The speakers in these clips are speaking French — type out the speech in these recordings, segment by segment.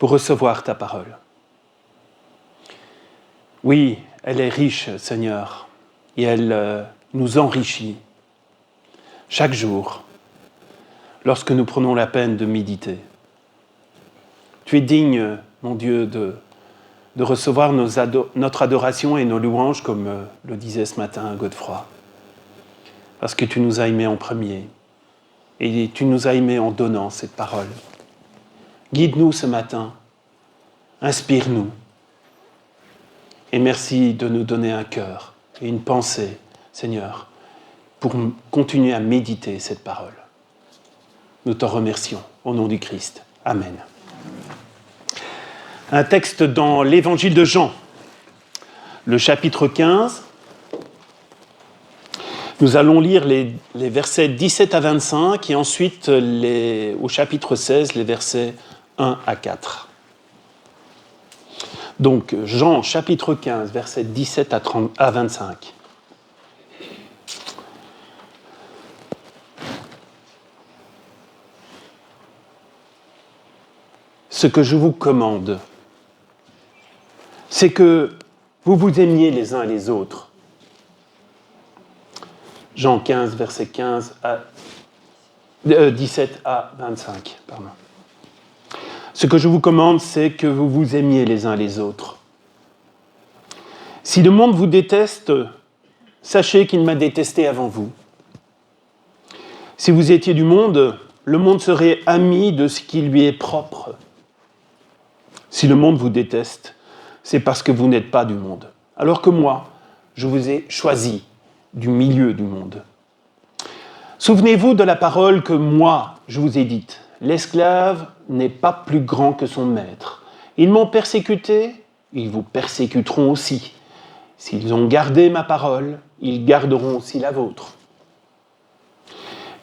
pour recevoir ta parole. Oui, elle est riche, Seigneur, et elle nous enrichit chaque jour lorsque nous prenons la peine de méditer. Tu es digne, mon Dieu, de recevoir notre adoration et nos louanges, comme le disait ce matin Godefroy, parce que tu nous as aimés en premier, et tu nous as aimés en donnant cette parole. Guide-nous ce matin, inspire-nous, et merci de nous donner un cœur et une pensée, Seigneur, pour continuer à méditer cette parole. Nous t'en remercions, au nom du Christ. Amen. Un texte dans l'Évangile de Jean, le chapitre 15. Nous allons lire les versets 17 à 25 et ensuite au chapitre 16, les versets 1 à 4. Donc, Jean, chapitre 15, versets 17 à 25. Ce que je vous commande, c'est que vous vous aimiez les uns les autres. Jean 15, versets 17 à 25. Pardon. Ce que je vous commande, c'est que vous vous aimiez les uns les autres. Si le monde vous déteste, sachez qu'il m'a détesté avant vous. Si vous étiez du monde, le monde serait ami de ce qui lui est propre. Si le monde vous déteste, c'est parce que vous n'êtes pas du monde. Alors que moi, je vous ai choisi du milieu du monde. Souvenez-vous de la parole que moi, je vous ai dite. L'esclave n'est pas plus grand que son maître. Ils m'ont persécuté, ils vous persécuteront aussi. S'ils ont gardé ma parole, ils garderont aussi la vôtre.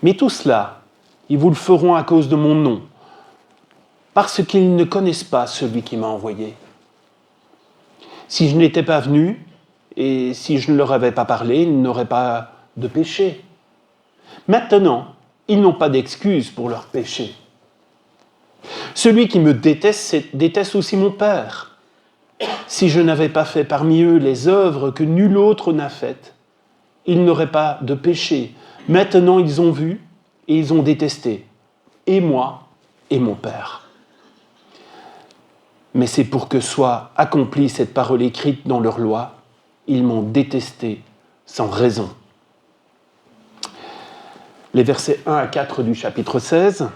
Mais tout cela, ils vous le feront à cause de mon nom, parce qu'ils ne connaissent pas celui qui m'a envoyé. Si je n'étais pas venu, et si je ne leur avais pas parlé, ils n'auraient pas de péché. Maintenant, ils n'ont pas d'excuse pour leur péché. Celui qui me déteste, déteste aussi mon Père. Si je n'avais pas fait parmi eux les œuvres que nul autre n'a faites, ils n'auraient pas de péché. Maintenant, ils ont vu et ils ont détesté, et moi et mon Père. Mais c'est pour que soit accomplie cette parole écrite dans leur loi, ils m'ont détesté sans raison. Les versets 1 à 4 du chapitre 16.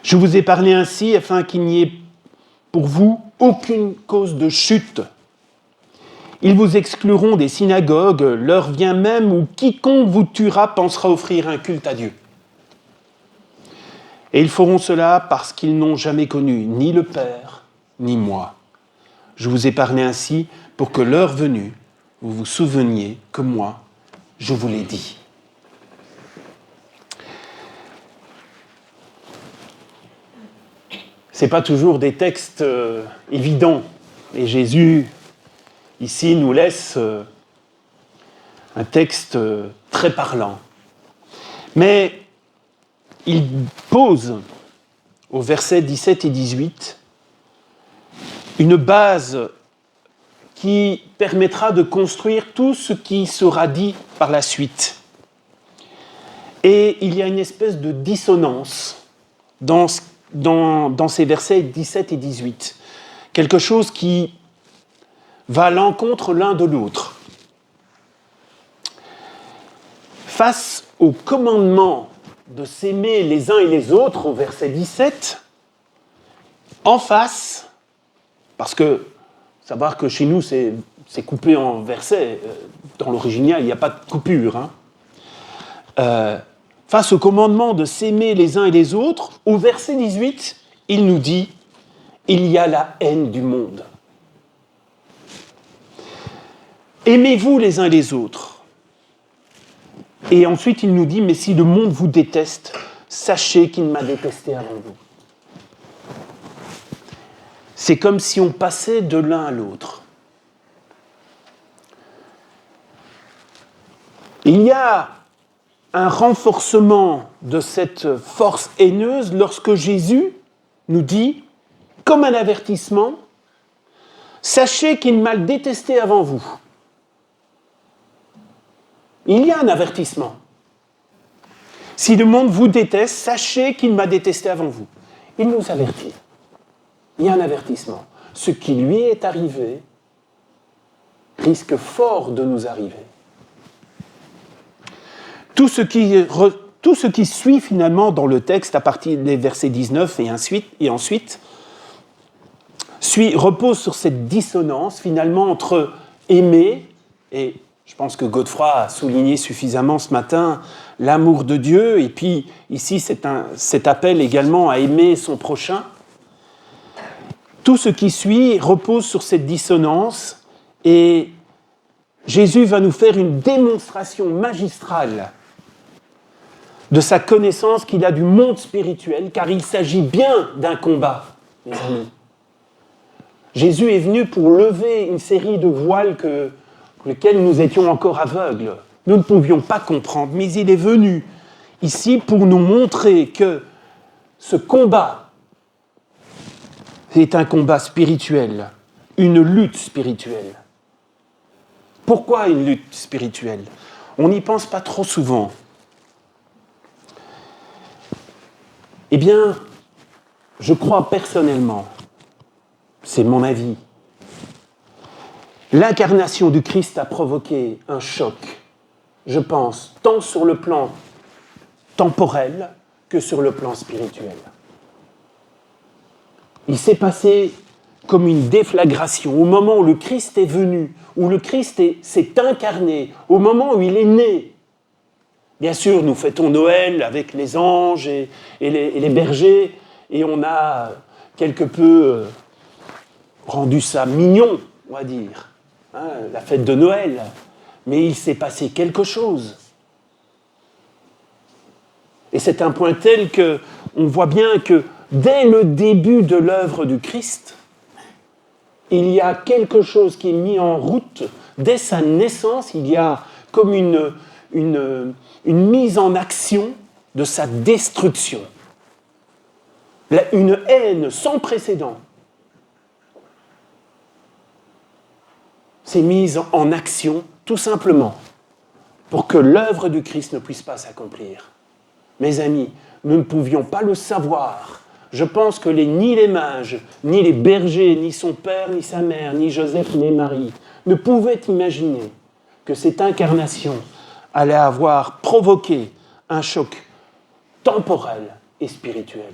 Je vous ai parlé ainsi afin qu'il n'y ait pour vous aucune cause de chute. Ils vous excluront des synagogues, l'heure vient même où quiconque vous tuera pensera offrir un culte à Dieu. Et ils feront cela parce qu'ils n'ont jamais connu ni le Père, ni moi. Je vous ai parlé ainsi pour que l'heure venue, vous vous souveniez que moi, je vous l'ai dit. Ce n'est pas toujours des textes évidents. Et Jésus, ici, nous laisse un texte très parlant. Mais il pose, au verset 17 et 18, une base qui permettra de construire tout ce qui sera dit par la suite. Et il y a une espèce de dissonance dans ces versets 17 et 18. Quelque chose qui va à l'encontre l'un de l'autre. Face au commandement de s'aimer les uns et les autres, au verset 17, en face, parce que savoir que chez nous c'est coupé en versets, dans l'original il n'y a pas de coupure, face au commandement de s'aimer les uns et les autres, au verset 18, il nous dit « Il y a la haine du monde ». Aimez-vous les uns les autres. Et ensuite, il nous dit « Mais si le monde vous déteste, sachez qu'il m'a détesté avant vous. » C'est comme si on passait de l'un à l'autre. Il y a un renforcement de cette force haineuse lorsque Jésus nous dit comme un avertissement, sachez qu'il m'a détesté avant vous. Il y a un avertissement. Si le monde vous déteste, sachez qu'il m'a détesté avant vous. Il nous avertit. Il y a un avertissement. Ce qui lui est arrivé risque fort de nous arriver. Tout ce qui suit finalement dans le texte, à partir des versets 19 et ensuite repose sur cette dissonance finalement entre aimer, et je pense que Godefroy a souligné suffisamment ce matin l'amour de Dieu, et puis ici cet appel également à aimer son prochain. Tout ce qui suit repose sur cette dissonance, et Jésus va nous faire une démonstration magistrale de sa connaissance qu'il a du monde spirituel, car il s'agit bien d'un combat, mes amis. Jésus est venu pour lever une série de voiles pour lesquels nous étions encore aveugles. Nous ne pouvions pas comprendre, mais il est venu ici pour nous montrer que ce combat est un combat spirituel, une lutte spirituelle. Pourquoi une lutte spirituelle ? On n'y pense pas trop souvent. Eh bien, je crois personnellement, c'est mon avis, l'incarnation du Christ a provoqué un choc, je pense, tant sur le plan temporel que sur le plan spirituel. Il s'est passé comme une déflagration au moment où le Christ est venu, où le Christ s'est incarné, au moment où il est né. Bien sûr, nous fêtons Noël avec les anges et les bergers, et on a quelque peu rendu ça mignon, on va dire, la fête de Noël. Mais il s'est passé quelque chose. Et c'est un point tel qu'on voit bien que dès le début de l'œuvre du Christ, il y a quelque chose qui est mis en route. Dès sa naissance, il y a comme une mise en action de sa destruction. Une haine sans précédent s'est mise en action tout simplement pour que l'œuvre du Christ ne puisse pas s'accomplir. Mes amis, nous ne pouvions pas le savoir. Je pense que ni les mages, ni les bergers, ni son père, ni sa mère, ni Joseph, ni Marie ne pouvaient imaginer que cette incarnation allait avoir provoqué un choc temporel et spirituel.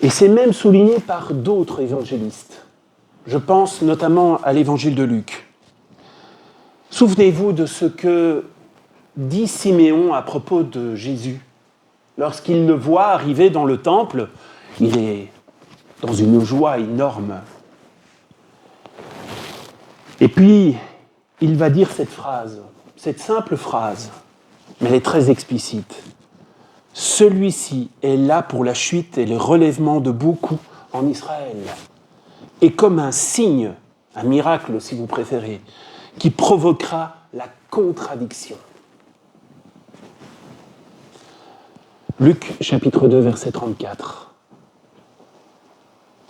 Et c'est même souligné par d'autres évangélistes. Je pense notamment à l'évangile de Luc. Souvenez-vous de ce que dit Siméon à propos de Jésus. Lorsqu'il le voit arriver dans le temple, il est dans une joie énorme. Et puis, il va dire cette phrase, cette simple phrase, mais elle est très explicite. Celui-ci est là pour la chute et le relèvement de beaucoup en Israël. Et comme un signe, un miracle si vous préférez, qui provoquera la contradiction. Luc chapitre 2, verset 34.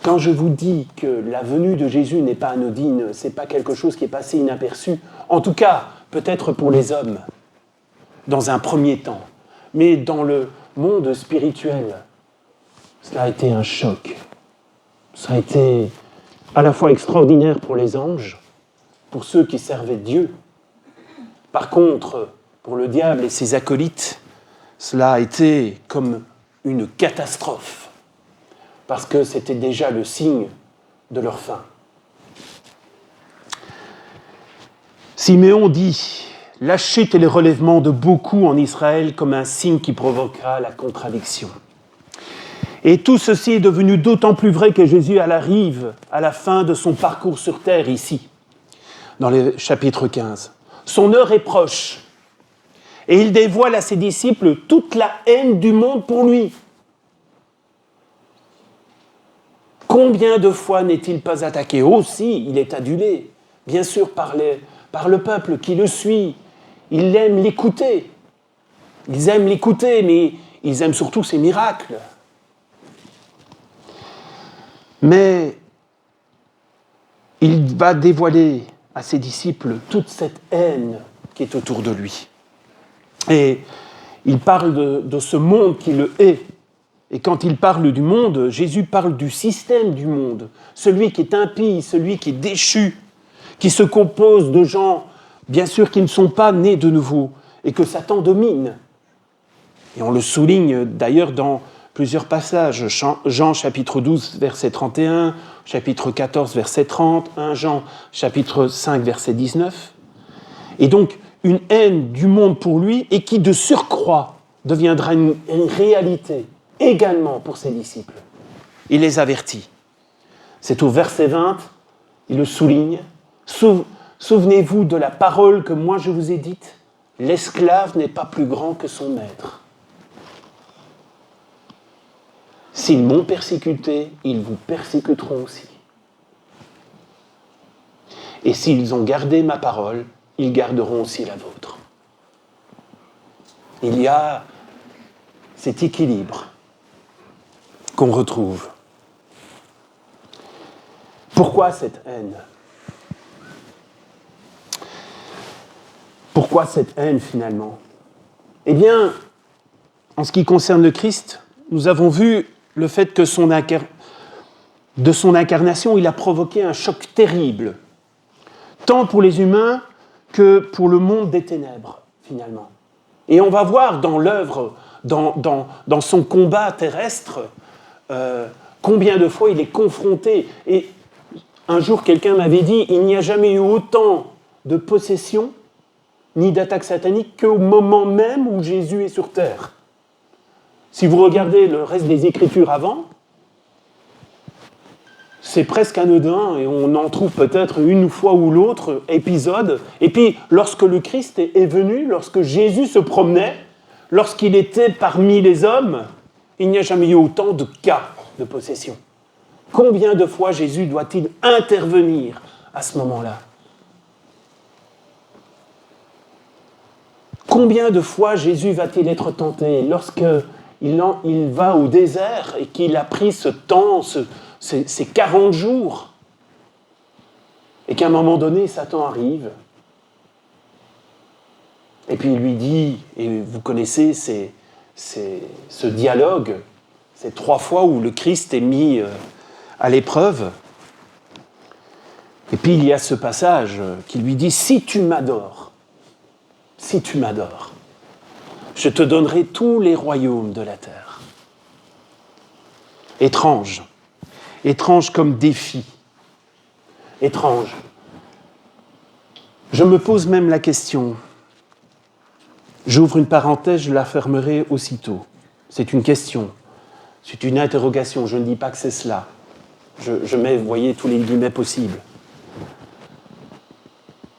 Quand je vous dis que la venue de Jésus n'est pas anodine, ce n'est pas quelque chose qui est passé inaperçu, en tout cas, peut-être pour les hommes, dans un premier temps, mais dans le monde spirituel, cela a été un choc. Ça a été à la fois extraordinaire pour les anges, pour ceux qui servaient Dieu. Par contre, pour le diable et ses acolytes, cela a été comme une catastrophe, parce que c'était déjà le signe de leur fin. Siméon dit « La chute et le relèvement de beaucoup en Israël comme un signe qui provoquera la contradiction. » Et tout ceci est devenu d'autant plus vrai que Jésus arrive à la fin de son parcours sur terre ici, dans le chapitre 15. Son heure est proche. Et il dévoile à ses disciples toute la haine du monde pour lui. Combien de fois n'est-il pas attaqué ? Aussi, il est adulé, bien sûr, par le peuple qui le suit. Ils aiment l'écouter. Ils aiment l'écouter, mais ils aiment surtout ses miracles. Mais il va dévoiler à ses disciples toute cette haine qui est autour de lui. Et il parle de ce monde qui le hait. Et quand il parle du monde, Jésus parle du système du monde, celui qui est impie, celui qui est déchu, qui se compose de gens, bien sûr, qui ne sont pas nés de nouveau, et que Satan domine. Et on le souligne d'ailleurs dans plusieurs passages. Jean chapitre 12, verset 31, chapitre 14, verset 30, 1 Jean chapitre 5, verset 19. Et donc, une haine du monde pour lui, et qui de surcroît deviendra une réalité également pour ses disciples. Il les avertit. C'est au verset 20, il le souligne. Souvenez-vous de la parole que moi je vous ai dite, l'esclave n'est pas plus grand que son maître. S'ils m'ont persécuté, ils vous persécuteront aussi. Et s'ils ont gardé ma parole, ils garderont aussi la vôtre. Il y a cet équilibre qu'on retrouve. Pourquoi cette haine ? Pourquoi cette haine finalement ? Eh bien, en ce qui concerne le Christ, nous avons vu le fait que de son incarnation, il a provoqué un choc terrible, tant pour les humains que pour le monde des ténèbres, finalement. Et on va voir dans l'œuvre, dans son combat terrestre, combien de fois il est confronté. Et un jour, quelqu'un m'avait dit, il n'y a jamais eu autant de possessions ni d'attaques sataniques qu'au moment même où Jésus est sur terre. Si vous regardez le reste des Écritures avant, c'est presque anodin et on en trouve peut-être une fois ou l'autre épisode. Et puis, lorsque le Christ est venu, lorsque Jésus se promenait, lorsqu'il était parmi les hommes, il n'y a jamais eu autant de cas de possession. Combien de fois Jésus doit-il intervenir à ce moment-là ? Combien de fois Jésus va-t-il être tenté lorsqu'il va au désert et qu'il a pris ce temps, ces 40 jours, et qu'à un moment donné, Satan arrive, et puis il lui dit, et vous connaissez ce dialogue, ces 3 fois où le Christ est mis à l'épreuve, et puis il y a ce passage qui lui dit « Si tu m'adores, je te donnerai tous les royaumes de la terre. » Étrange comme défi. Étrange. Je me pose même la question. J'ouvre une parenthèse, je la fermerai aussitôt. C'est une question. C'est une interrogation. Je ne dis pas que c'est cela. Je mets, vous voyez, tous les guillemets possibles.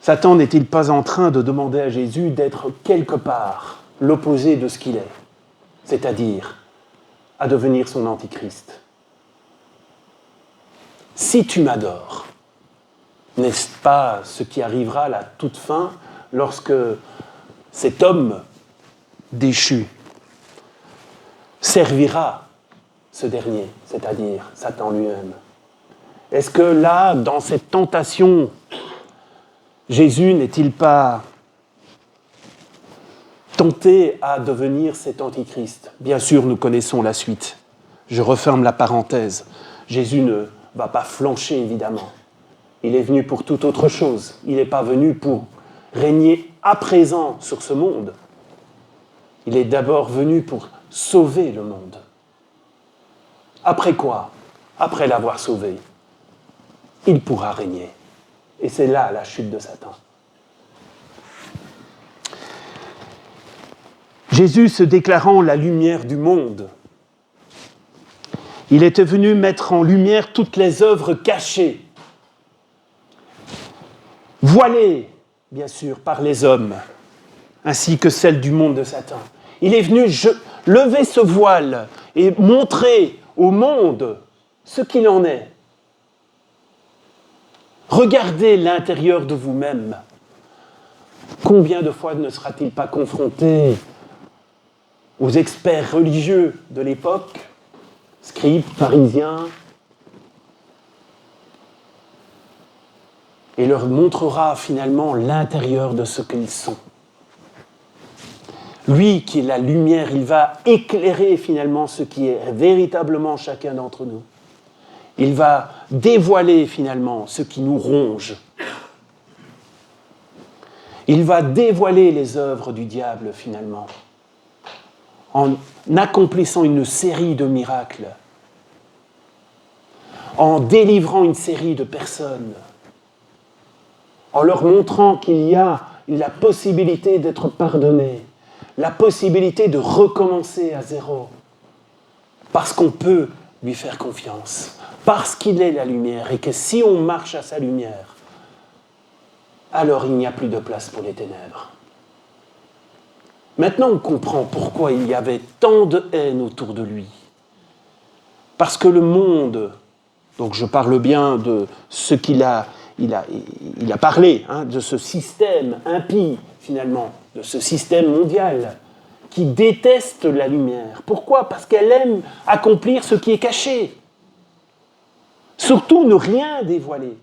Satan n'est-il pas en train de demander à Jésus d'être quelque part l'opposé de ce qu'il est, c'est-à-dire à devenir son antichrist ? Si tu m'adores, n'est-ce pas ce qui arrivera à la toute fin lorsque cet homme déchu servira ce dernier, c'est-à-dire Satan lui-même ? Est-ce que là, dans cette tentation, Jésus n'est-il pas tenté à devenir cet antichrist ? Bien sûr, nous connaissons la suite. Je referme la parenthèse. Jésus ne va pas flancher, évidemment. Il est venu pour toute autre chose. Il n'est pas venu pour régner à présent sur ce monde. Il est d'abord venu pour sauver le monde. Après quoi ? Après l'avoir sauvé, il pourra régner. Et c'est là la chute de Satan. Jésus se déclarant la lumière du monde, il était venu mettre en lumière toutes les œuvres cachées, voilées, bien sûr, par les hommes, ainsi que celles du monde de Satan. Il est venu lever ce voile et montrer au monde ce qu'il en est. Regardez l'intérieur de vous-même. Combien de fois ne sera-t-il pas confronté aux experts religieux de l'époque, scribes, pharisiens, et leur montrera finalement l'intérieur de ce qu'ils sont. Lui qui est la lumière, il va éclairer finalement ce qui est véritablement chacun d'entre nous. Il va dévoiler finalement ce qui nous ronge. Il va dévoiler les œuvres du diable finalement, en accomplissant une série de miracles, en délivrant une série de personnes, en leur montrant qu'il y a la possibilité d'être pardonné, la possibilité de recommencer à zéro, parce qu'on peut lui faire confiance, parce qu'il est la lumière, et que si on marche à sa lumière, alors il n'y a plus de place pour les ténèbres. Maintenant, on comprend pourquoi il y avait tant de haine autour de lui. Parce que le monde, donc je parle bien de ce qu'il a, il a parlé, de ce système impie, finalement, de ce système mondial, qui déteste la lumière. Pourquoi ? Parce qu'elle aime accomplir ce qui est caché. Surtout ne rien dévoiler.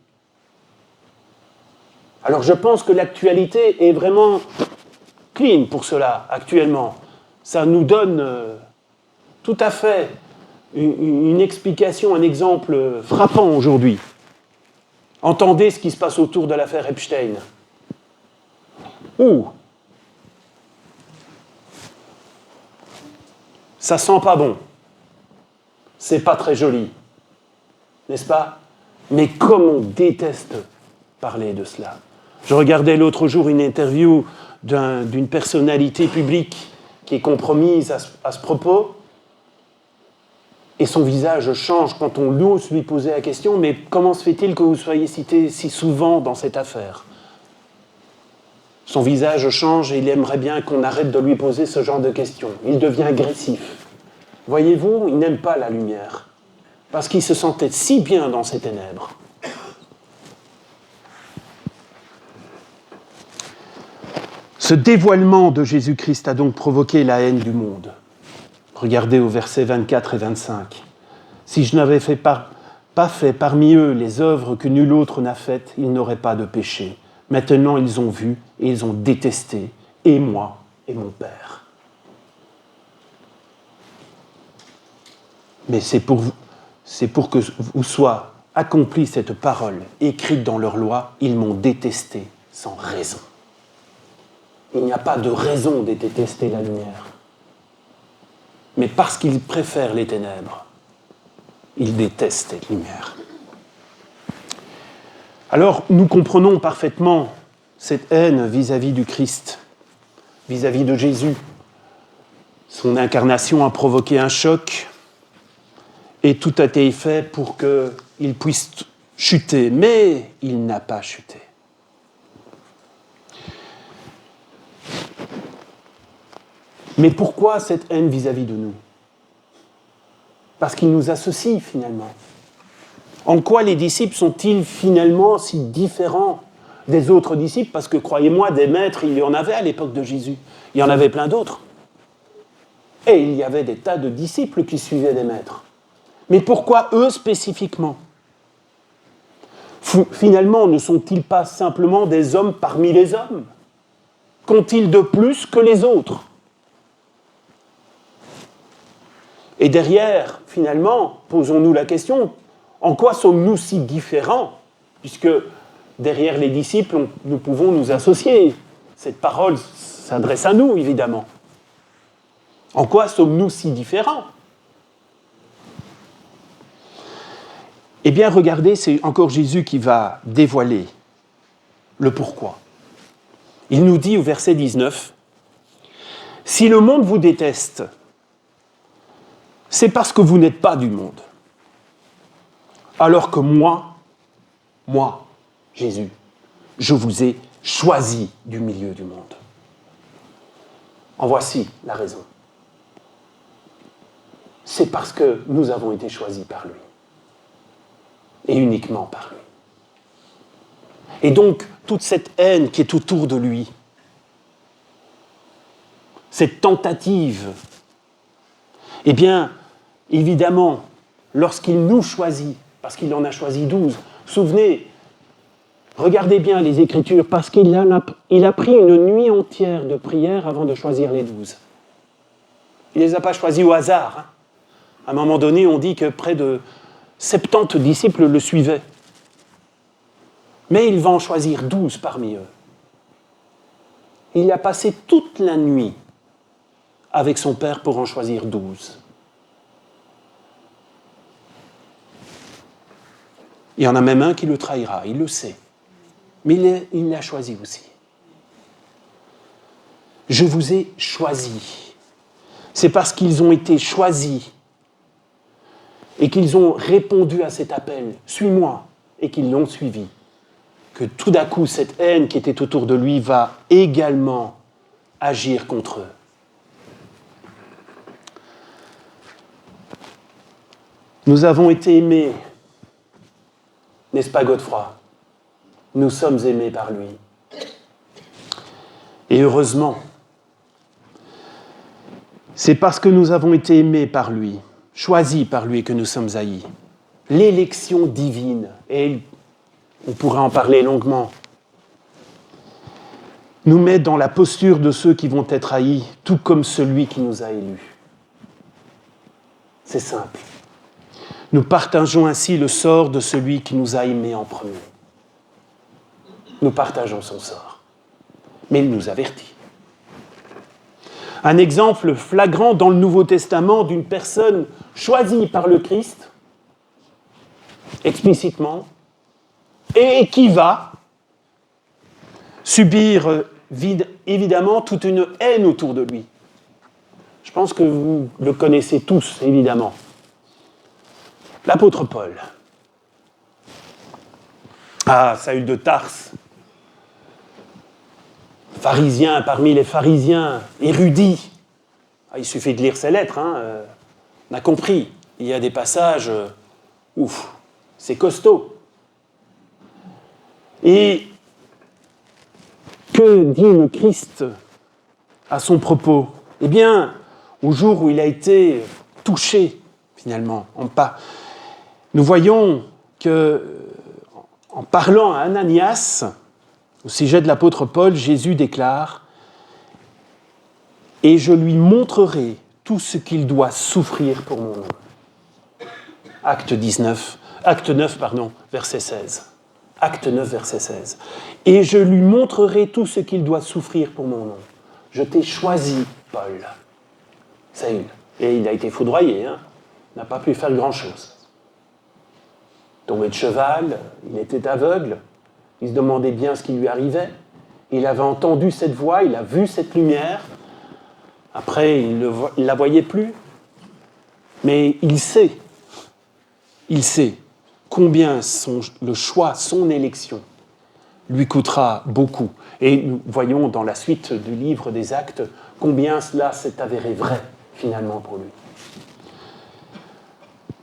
Alors je pense que l'actualité est vraiment clean pour cela, actuellement. Ça nous donne tout à fait une explication, un exemple frappant aujourd'hui. Entendez ce qui se passe autour de l'affaire Epstein. Ouh, ça sent pas bon. C'est pas très joli, n'est-ce pas ? Mais comme on déteste parler de cela. Je regardais l'autre jour une interview d'une personnalité publique qui est compromise à ce propos, et son visage change quand on ose lui poser la question « Mais comment se fait-il que vous soyez cité si souvent dans cette affaire ?» Son visage change et il aimerait bien qu'on arrête de lui poser ce genre de questions. Il devient agressif. Voyez-vous, il n'aime pas la lumière, parce qu'il se sentait si bien dans ces ténèbres. Ce dévoilement de Jésus-Christ a donc provoqué la haine du monde. Regardez au verset 24 et 25. « Si je n'avais pas fait parmi eux les œuvres que nul autre n'a faites, ils n'auraient pas de péché. Maintenant, ils ont vu et ils ont détesté, et moi et mon Père. » Mais c'est pour que vous soit accomplie cette parole écrite dans leur loi, ils m'ont détesté sans raison. Il n'y a pas de raison de détester la lumière. Mais parce qu'ils préfèrent les ténèbres, ils détestent cette lumière. Alors, nous comprenons parfaitement cette haine vis-à-vis du Christ, vis-à-vis de Jésus. Son incarnation a provoqué un choc, et tout a été fait pour qu'il puisse chuter, mais il n'a pas chuté. Mais pourquoi cette haine vis-à-vis de nous ? Parce qu'il nous associe finalement. En quoi les disciples sont-ils finalement si différents des autres disciples ? Parce que croyez-moi, des maîtres, il y en avait à l'époque de Jésus. Il y en avait plein d'autres. Et il y avait des tas de disciples qui suivaient des maîtres. Mais pourquoi eux spécifiquement ? Finalement, ne sont-ils pas simplement des hommes parmi les hommes ? Qu'ont-ils de plus que les autres ? Et derrière, finalement, posons-nous la question, en quoi sommes-nous si différents ? Puisque derrière les disciples, nous pouvons nous associer. Cette parole s'adresse à nous, évidemment. En quoi sommes-nous si différents ? Eh bien, regardez, c'est encore Jésus qui va dévoiler le pourquoi. Il nous dit au verset 19, « Si le monde vous déteste, c'est parce que vous n'êtes pas du monde. Alors que moi, Jésus, je vous ai choisi du milieu du monde. » En voici la raison. C'est parce que nous avons été choisis par lui. Et uniquement par lui. Et donc, toute cette haine qui est autour de lui, cette tentative Eh bien, évidemment, lorsqu'il nous choisit, parce qu'il en a choisi 12, souvenez, regardez bien les Écritures, parce qu'il a pris une nuit entière de prière avant de choisir les 12. Il ne les a pas choisis au hasard. Hein. À un moment donné, on dit que près de 70 disciples le suivaient. Mais il va en choisir 12 parmi eux. Il a passé toute la nuit avec son Père pour en choisir 12. Il y en a même un qui le trahira, il le sait. Mais il l'a choisi aussi. Je vous ai choisi. C'est parce qu'ils ont été choisis et qu'ils ont répondu à cet appel, « Suis-moi », et qu'ils l'ont suivi, que tout d'un coup, cette haine qui était autour de lui va également agir contre eux. Nous avons été aimés, n'est-ce pas Godefroy ? Nous sommes aimés par lui. Et heureusement, c'est parce que nous avons été aimés par lui, choisis par lui, que nous sommes haïs. L'élection divine, et on pourrait en parler longuement, nous met dans la posture de ceux qui vont être haïs, tout comme celui qui nous a élus. C'est simple. Nous partageons ainsi le sort de celui qui nous a aimés en premier. Nous partageons son sort. Mais il nous avertit. Un exemple flagrant dans le Nouveau Testament d'une personne choisie par le Christ, explicitement, et qui va subir évidemment toute une haine autour de lui. Je pense que vous le connaissez tous, évidemment. L'apôtre Paul. Ah, Saül de Tarse, pharisien parmi les pharisiens, érudit. Ah, il suffit de lire ses lettres, on a compris. Il y a des passages, c'est costaud. Et que dit le Christ à son propos ? Eh bien, au jour où il a été touché, finalement, nous voyons que, en parlant à Ananias, au sujet de l'apôtre Paul, Jésus déclare « Et je lui montrerai tout ce qu'il doit souffrir pour mon nom. » Acte 9, verset 16. Acte 9, verset 16. « Et je lui montrerai tout ce qu'il doit souffrir pour mon nom. Je t'ai choisi, Paul. » Saül. Et il a été foudroyé, n'a pas pu faire grand-chose. Tombé de cheval, il était aveugle, il se demandait bien ce qui lui arrivait. Il avait entendu cette voix, il a vu cette lumière. Après, il ne la voyait plus. Mais il sait combien le choix, son élection, lui coûtera beaucoup. Et nous voyons dans la suite du livre des Actes combien cela s'est avéré vrai, finalement, pour lui.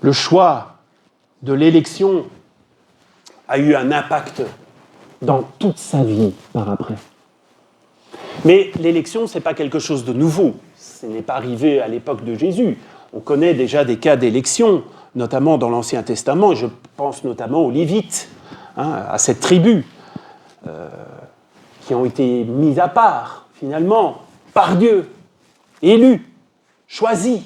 Le choix de l'élection a eu un impact dans toute sa vie par après. Mais l'élection, ce n'est pas quelque chose de nouveau. Ce n'est pas arrivé à l'époque de Jésus. On connaît déjà des cas d'élection, notamment dans l'Ancien Testament, et je pense notamment aux Lévites, à cette tribu, qui ont été mis à part, finalement, par Dieu, élus, choisis.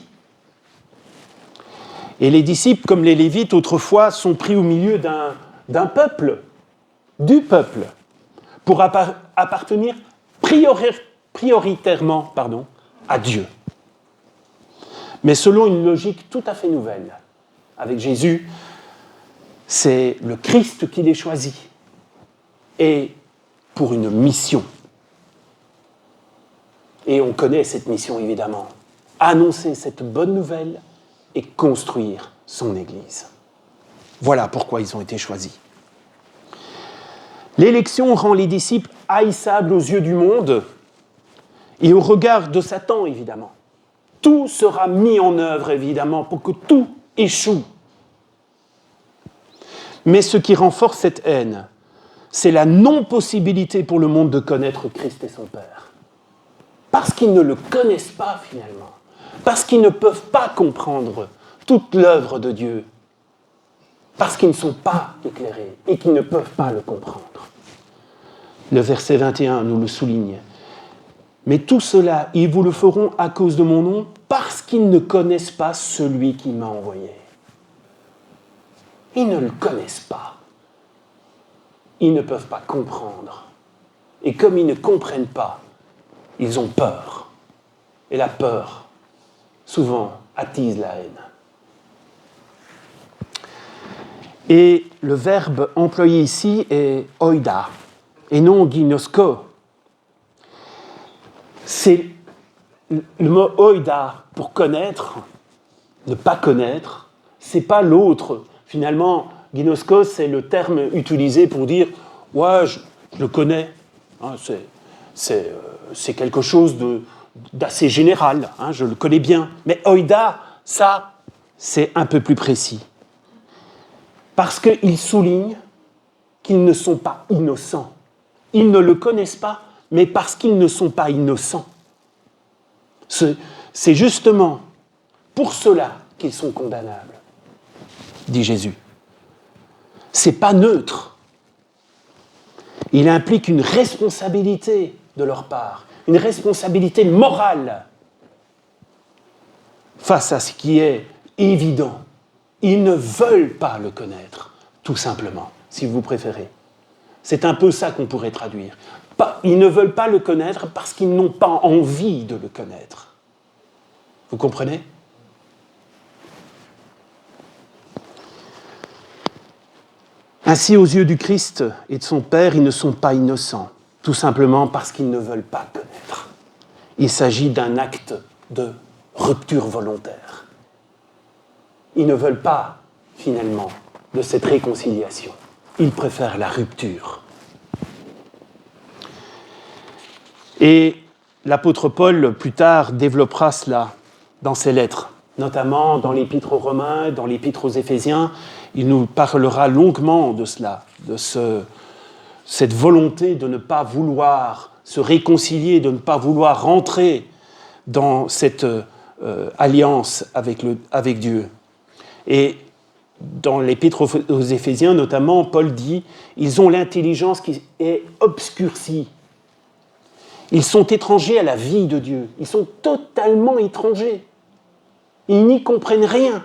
Et les disciples, comme les Lévites, autrefois, sont pris au milieu d'un peuple, du peuple, pour appartenir prioritairement à Dieu. Mais selon une logique tout à fait nouvelle. Avec Jésus, c'est le Christ qui les choisit. Et pour une mission. Et on connaît cette mission, évidemment. Annoncer cette bonne nouvelle et construire son Église. Voilà pourquoi ils ont été choisis. L'élection rend les disciples haïssables aux yeux du monde et au regard de Satan, évidemment. Tout sera mis en œuvre, évidemment, pour que tout échoue. Mais ce qui renforce cette haine, c'est la non-possibilité pour le monde de connaître Christ et son Père. Parce qu'ils ne le connaissent pas, finalement. parce qu'ils ne peuvent pas comprendre toute l'œuvre de Dieu, parce qu'ils ne sont pas éclairés et qu'ils ne peuvent pas le comprendre. Le verset 21 nous le souligne. Mais tout cela, ils vous le feront à cause de mon nom, parce qu'ils ne connaissent pas celui qui m'a envoyé. Ils ne le connaissent pas. Ils ne peuvent pas comprendre. Et comme ils ne comprennent pas, ils ont peur. Et la peur, souvent, attise la haine. Et le verbe employé ici est oida, et non ginosko. C'est le mot oida pour connaître, ne pas connaître, c'est pas l'autre. Finalement, ginosko, c'est le terme utilisé pour dire « ouais, je le connais hein, ». C'est quelque chose d'assez général, hein, je le connais bien. Mais oida, ça, c'est un peu plus précis. Parce qu'il souligne qu'ils ne sont pas innocents. Ils ne le connaissent pas, mais parce qu'ils ne sont pas innocents. C'est justement pour cela qu'ils sont condamnables, dit Jésus. Ce n'est pas neutre. Il implique une responsabilité de leur part, une responsabilité morale face à ce qui est évident. Ils ne veulent pas le connaître, tout simplement, si vous préférez. C'est un peu ça qu'on pourrait traduire. Ils ne veulent pas le connaître parce qu'ils n'ont pas envie de le connaître. Vous comprenez ? Ainsi, aux yeux du Christ et de son Père, ils ne sont pas innocents, tout simplement parce qu'ils ne veulent pas connaître. Il s'agit d'un acte de rupture volontaire. Ils ne veulent pas, finalement, de cette réconciliation. Ils préfèrent la rupture. Et l'apôtre Paul, plus tard, développera cela dans ses lettres, notamment dans l'Épître aux Romains, dans l'Épître aux Éphésiens. Il nous parlera longuement de cela, de cette volonté de ne pas vouloir se réconcilier, de ne pas vouloir rentrer dans cette alliance avec Dieu. Et dans l'Épître aux Éphésiens, notamment, Paul dit « Ils ont l'intelligence qui est obscurcie. Ils sont étrangers à la vie de Dieu. Ils sont totalement étrangers. Ils n'y comprennent rien.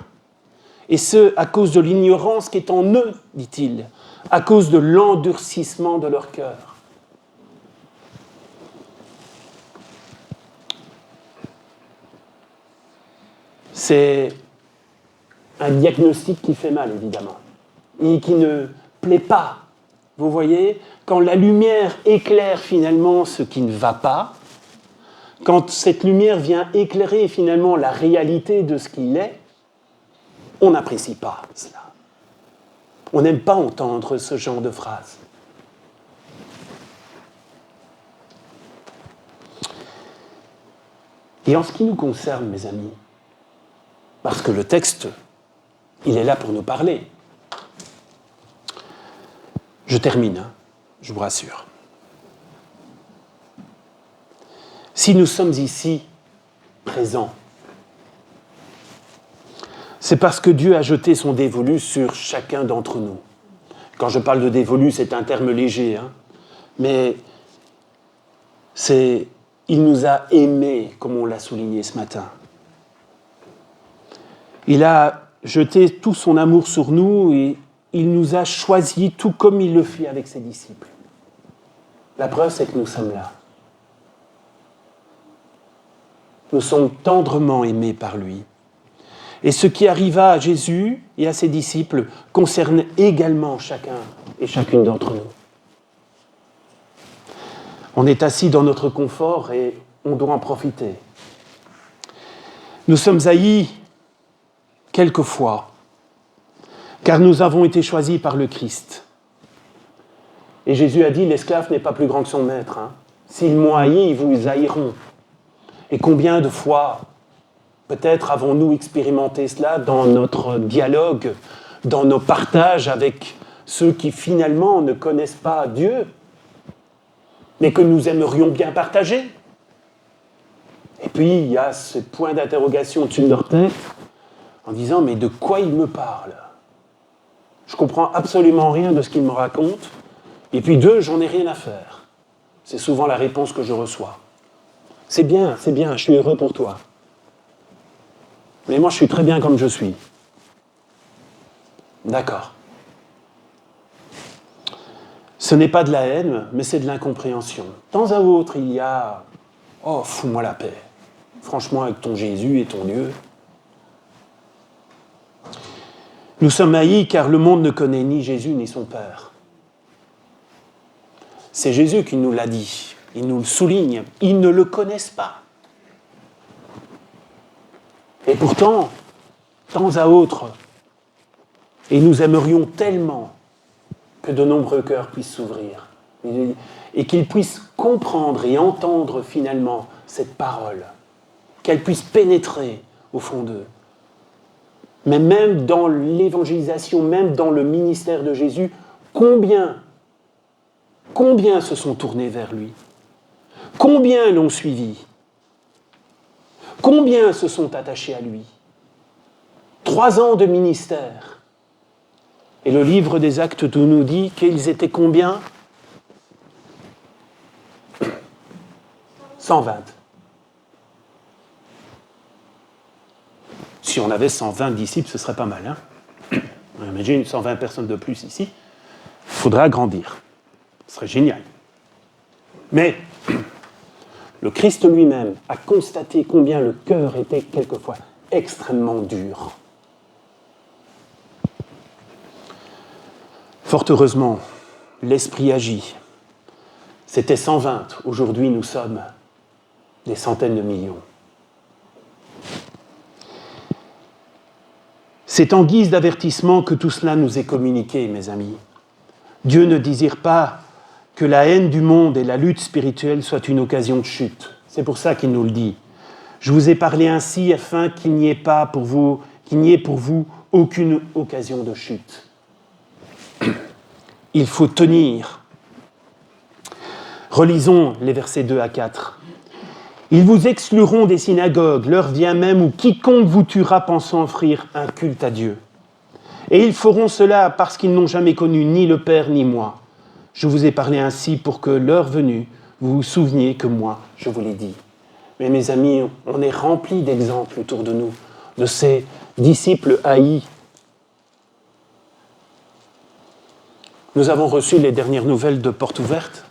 Et ce, à cause de l'ignorance qui est en eux, dit-il, à cause de l'endurcissement de leur cœur. » C'est un diagnostic qui fait mal, évidemment, et qui ne plaît pas. Vous voyez, quand la lumière éclaire finalement ce qui ne va pas, quand cette lumière vient éclairer finalement la réalité de ce qu'il est, on n'apprécie pas cela. On n'aime pas entendre ce genre de phrases. Et en ce qui nous concerne, mes amis, parce que le texte, il est là pour nous parler. Je termine, je vous rassure. Si nous sommes ici, présents, c'est parce que Dieu a jeté son dévolu sur chacun d'entre nous. Quand je parle de dévolu, c'est un terme léger, hein, mais il nous a aimés, comme on l'a souligné ce matin. Il a jeté tout son amour sur nous et il nous a choisis tout comme il le fait avec ses disciples. La preuve, c'est que nous sommes là. Nous sommes tendrement aimés par lui. Et ce qui arriva à Jésus et à ses disciples concerne également chacun et chacune d'entre nous. On est assis dans notre confort et on doit en profiter. Nous sommes haïs quelquefois, car nous avons été choisis par le Christ. Et Jésus a dit, l'esclave n'est pas plus grand que son maître. Hein. S'ils m'ont haï, ils vous haïront. Et combien de fois, peut-être avons-nous expérimenté cela dans notre dialogue, dans nos partages avec ceux qui finalement ne connaissent pas Dieu, mais que nous aimerions bien partager. Et puis, il y a ce point d'interrogation au-dessus de leur tête, en disant, mais de quoi il me parle ? Je comprends absolument rien de ce qu'il me raconte, et puis j'en ai rien à faire. C'est souvent la réponse que je reçois. C'est bien, je suis heureux pour toi. Mais moi, je suis très bien comme je suis. D'accord. Ce n'est pas de la haine, mais c'est de l'incompréhension. De temps à autre, il y a « Oh, fous-moi la paix. Franchement, avec ton Jésus et ton Dieu. » Nous sommes haïs car le monde ne connaît ni Jésus ni son Père. C'est Jésus qui nous l'a dit. Il nous le souligne. Ils ne le connaissent pas. Et pourtant, de temps à autre, et nous aimerions tellement que de nombreux cœurs puissent s'ouvrir et qu'ils puissent comprendre et entendre finalement cette parole, qu'elle puisse pénétrer au fond d'eux. Mais même dans l'évangélisation, même dans le ministère de Jésus, combien se sont tournés vers lui ? Combien l'ont suivi ? Combien se sont attachés à lui ? 3 ans de ministère. Et le livre des Actes nous dit qu'ils étaient combien ? 120. Si on avait 120 disciples, ce serait pas mal. Hein ? Imagine 120 personnes de plus ici. Il faudrait agrandir. Ce serait génial. Mais le Christ lui-même a constaté combien le cœur était quelquefois extrêmement dur. Fort heureusement, l'Esprit agit. C'était 120. Aujourd'hui, nous sommes des centaines de millions. C'est en guise d'avertissement que tout cela nous est communiqué, mes amis. Dieu ne désire pas que la haine du monde et la lutte spirituelle soient une occasion de chute. C'est pour ça qu'il nous le dit. Je vous ai parlé ainsi afin qu'il n'y ait pour vous aucune occasion de chute. Il faut tenir. Relisons les versets 2 à 4. Ils vous excluront des synagogues, l'heure vient même où quiconque vous tuera pensant offrir un culte à Dieu. Et ils feront cela parce qu'ils n'ont jamais connu ni le Père ni moi. Je vous ai parlé ainsi pour que, l'heure venue, vous vous souveniez que moi, je vous l'ai dit. Mais mes amis, on est remplis d'exemples autour de nous, de ces disciples haïs. Nous avons reçu les dernières nouvelles de Porte Ouverte.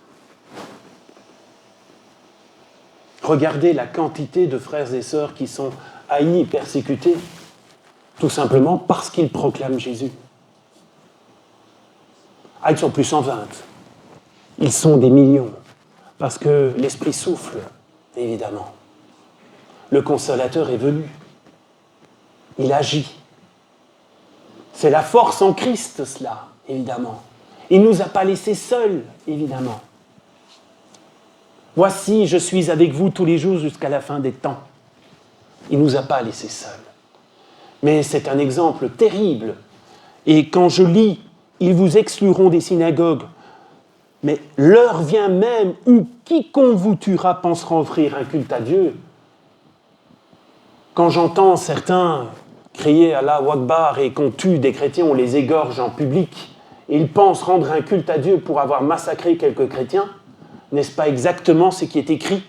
Regardez la quantité de frères et sœurs qui sont haïs et persécutés, tout simplement parce qu'ils proclament Jésus. Ah, ils ne sont plus 120. Ils sont des millions, parce que l'Esprit souffle, évidemment. Le Consolateur est venu. Il agit. C'est la force en Christ, cela, évidemment. Il ne nous a pas laissés seuls, évidemment. Voici, je suis avec vous tous les jours jusqu'à la fin des temps. Il ne nous a pas laissés seuls. Mais c'est un exemple terrible. Et quand je lis, ils vous excluront des synagogues, mais l'heure vient même où quiconque vous tuera pensera offrir un culte à Dieu. Quand j'entends certains crier Allahu Akbar et qu'on tue des chrétiens, on les égorge en public, et ils pensent rendre un culte à Dieu pour avoir massacré quelques chrétiens, n'est-ce pas exactement ce qui est écrit ?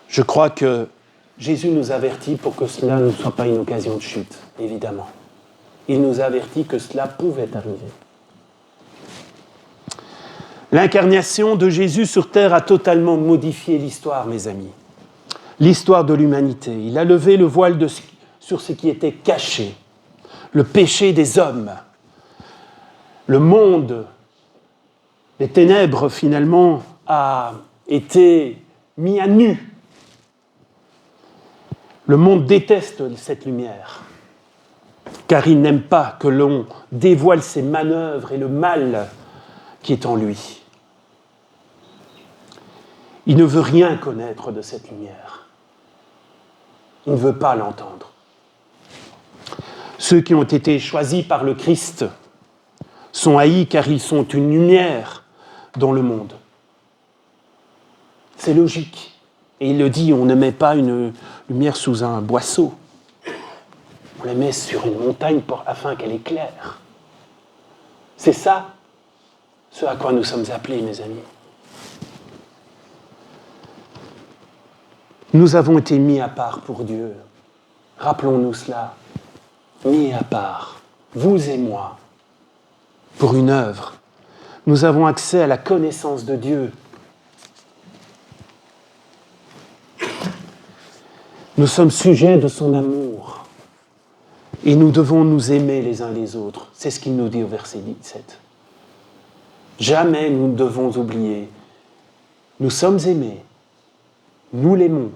Je crois que Jésus nous avertit pour que cela ne soit pas une occasion de chute, évidemment. Il nous avertit que cela pouvait arriver. L'incarnation de Jésus sur terre a totalement modifié l'histoire, mes amis. L'histoire de l'humanité. Il a levé le voile sur ce qui était caché. Le péché des hommes. Le monde des ténèbres, finalement, a été mis à nu. Le monde déteste cette lumière, car il n'aime pas que l'on dévoile ses manœuvres et le mal qui est en lui. Il ne veut rien connaître de cette lumière. Il ne veut pas l'entendre. Ceux qui ont été choisis par le Christ sont haïs car ils sont une lumière dans le monde. C'est logique. Et il le dit, on ne met pas une lumière sous un boisseau. On la met sur une montagne afin qu'elle éclaire. C'est ça, ce à quoi nous sommes appelés, mes amis. Nous avons été mis à part pour Dieu. Rappelons-nous cela. Mis à part, vous et moi, pour une œuvre. Nous avons accès à la connaissance de Dieu. Nous sommes sujets de son amour. Et nous devons nous aimer les uns les autres. C'est ce qu'il nous dit au verset 17. Jamais nous ne devons oublier. Nous sommes aimés. Nous l'aimons.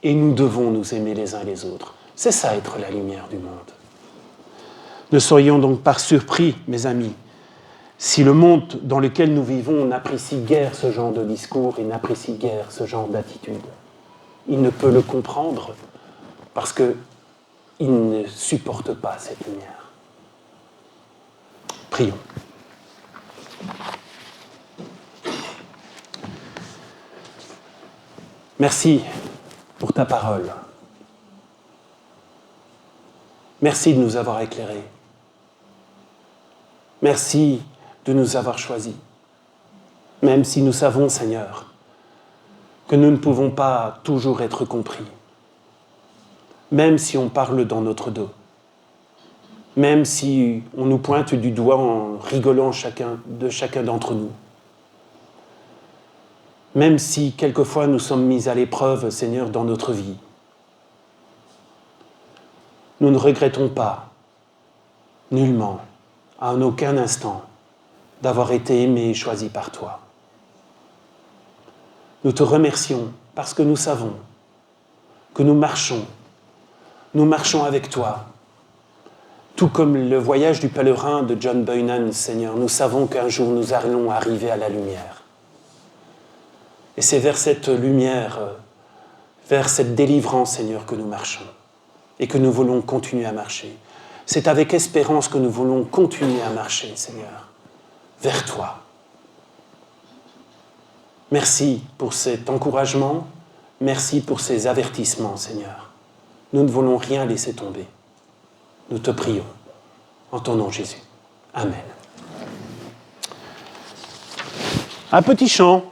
Et nous devons nous aimer les uns les autres. C'est ça être la lumière du monde. Ne soyons donc pas surpris, mes amis, si le monde dans lequel nous vivons n'apprécie guère ce genre de discours et n'apprécie guère ce genre d'attitude. Il ne peut le comprendre parce qu'il ne supporte pas cette lumière. Prions. Merci pour ta parole. Merci de nous avoir éclairés. Merci de nous avoir choisis. Même si nous savons, Seigneur, que nous ne pouvons pas toujours être compris. Même si on parle dans notre dos. Même si on nous pointe du doigt en rigolant chacun d'entre nous. Même si quelquefois nous sommes mis à l'épreuve, Seigneur, dans notre vie. Nous ne regrettons pas, nullement, en aucun instant, d'avoir été aimés et choisis par toi. Nous te remercions parce que nous savons que nous marchons avec toi. Tout comme le voyage du pèlerin de John Bunyan, Seigneur, nous savons qu'un jour nous allons arriver à la lumière. Et c'est vers cette lumière, vers cette délivrance, Seigneur, que nous marchons et que nous voulons continuer à marcher. C'est avec espérance que nous voulons continuer à marcher, Seigneur, vers toi. Merci pour cet encouragement, merci pour ces avertissements, Seigneur. Nous ne voulons rien laisser tomber. Nous te prions, en ton nom Jésus. Amen. Un petit chant.